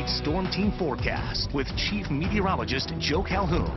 8 Storm Team Forecast with Chief Meteorologist Joe Calhoun.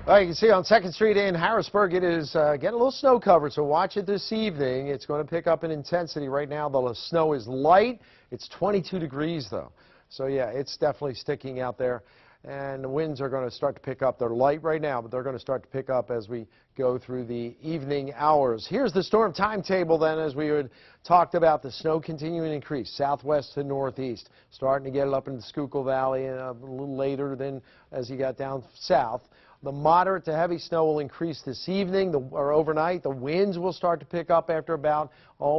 Well, you can see on 2nd Street in Harrisburg, it is getting a little snow covered, so watch it this evening. It's going to pick up in intensity. Right now, the snow is light. It's 22 degrees, though. So, yeah, it's definitely sticking out there. And the winds are going to start to pick up. They're light right now, but they're going to start to pick up as we go through the evening hours. Here's the storm timetable then, as we had talked about the snow continuing to increase, southwest to northeast, starting to get it up into the Schuylkill Valley and a little later than as you got down south. The moderate to heavy snow will increase this evening or overnight. The winds will start to pick up after about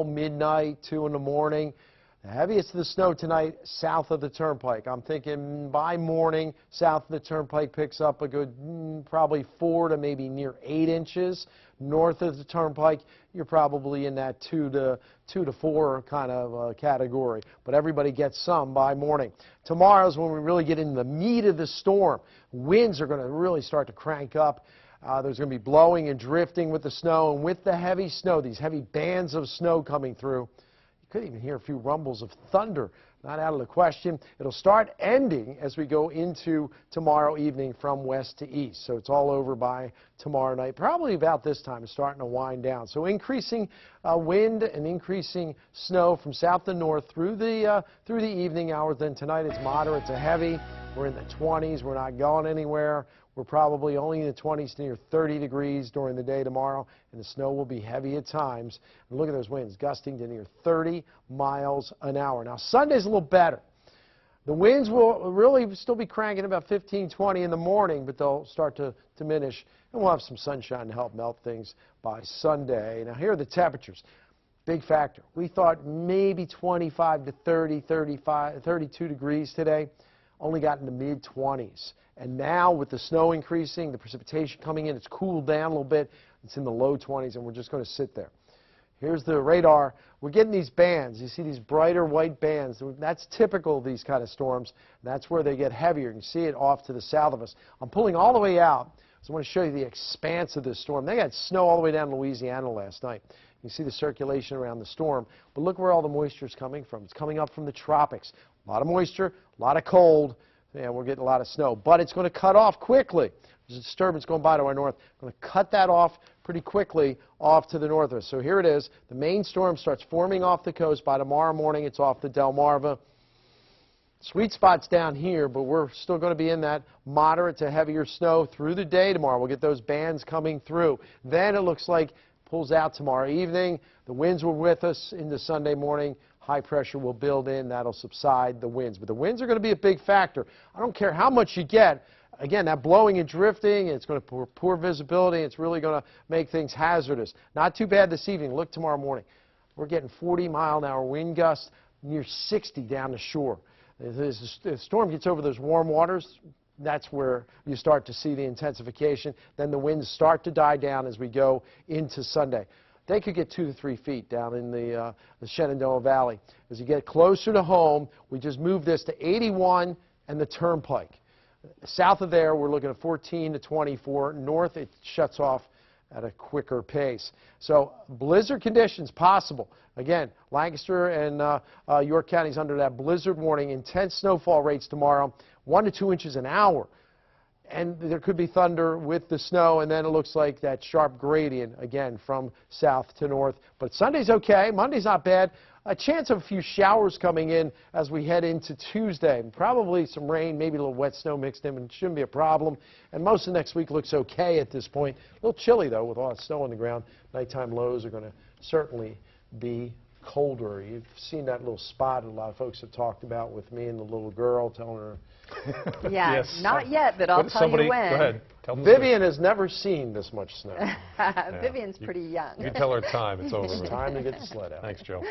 midnight, 2 in the morning. The heaviest of the snow tonight south of the Turnpike. I'm thinking by morning, south of the Turnpike picks up a good probably 4 to maybe near 8 inches. North of the Turnpike, you're probably in that 2 to 4 kind of category. But everybody gets some by morning. Tomorrow's when we really get into the meat of the storm. Winds are going to really start to crank up. There's going to be blowing and drifting with the snow. And with the heavy snow, these heavy bands of snow coming through, could even hear a few rumbles of thunder. Not out of the question. It'll start ending as we go into tomorrow evening from west to east. So it's all over by tomorrow night. Probably about this time it's starting to wind down. So increasing wind and increasing snow from south to north through the evening hours. Then tonight it's moderate to heavy. We're in the 20s. We're not going anywhere. We're probably only in the 20s to near 30 degrees during the day tomorrow, and the snow will be heavy at times. And look at those winds, gusting to near 30 miles an hour. Now, Sunday's a little better. The winds will really still be cranking about 15, 20 in the morning, but they'll start to diminish, and we'll have some sunshine to help melt things by Sunday. Now, here are the temperatures. Big factor. We thought maybe 25 to 30, 35, 32 degrees today. Only got in the mid-20s. And now with the snow increasing, the precipitation coming in, it's cooled down a little bit. It's in the low 20s, and we're just going to sit there. Here's the radar. We're getting these bands. You see these brighter white bands. That's typical of these kind of storms. That's where they get heavier. You can see it off to the south of us. I'm pulling all the way out. So I want to show you the expanse of this storm. They got snow all the way down to Louisiana last night. You see the circulation around the storm. But look where all the moisture is coming from. It's coming up from the tropics. A lot of moisture, a lot of cold, and we're getting a lot of snow. But it's going to cut off quickly. There's a disturbance going by to our north. We're going to cut that off pretty quickly off to the north of us. So here it is. The main storm starts forming off the coast. By tomorrow morning, it's off the Delmarva. Sweet spot's down here, but we're still going to be in that moderate to heavier snow through the day tomorrow. We'll get those bands coming through. Then it looks like pulls out tomorrow evening. The winds were with us into Sunday morning. High pressure will build in. That'll subside the winds. But the winds are going to be a big factor. I don't care how much you get. Again, that blowing and drifting, it's going to poor visibility. It's really going to make things hazardous. Not too bad this evening. Look tomorrow morning. We're getting 40-mile-an-hour wind gusts, near 60 down the shore. As the storm gets over those warm waters, that's where you start to see the intensification. Then the winds start to die down as we go into Sunday. They could get 2 to 3 feet down in the Shenandoah Valley. As you get closer to home, we just moved this to 81 and the Turnpike. South of there, we're looking at 14 to 24. North, it shuts off at a quicker pace. So blizzard conditions possible. Again, Lancaster and York counties under that blizzard warning. Intense snowfall rates tomorrow, 1 to 2 inches an hour. And there could be thunder with the snow, and then it looks like that sharp gradient, again, from south to north. But Sunday's okay. Monday's not bad. A chance of a few showers coming in as we head into Tuesday. Probably some rain, maybe a little wet snow mixed in, and it shouldn't be a problem. And most of next week looks okay at this point. A little chilly, though, with all that snow on the ground. Nighttime lows are going to certainly be colder. You've seen that little spot a lot of folks have talked about with me and the little girl telling her. Yeah, yes. not yet, but I'll tell you when. Go ahead. Tell them Vivian has never seen this much snow. Vivian's pretty young. You tell her time, it's over. It's time to get the sled out. Thanks, Joe.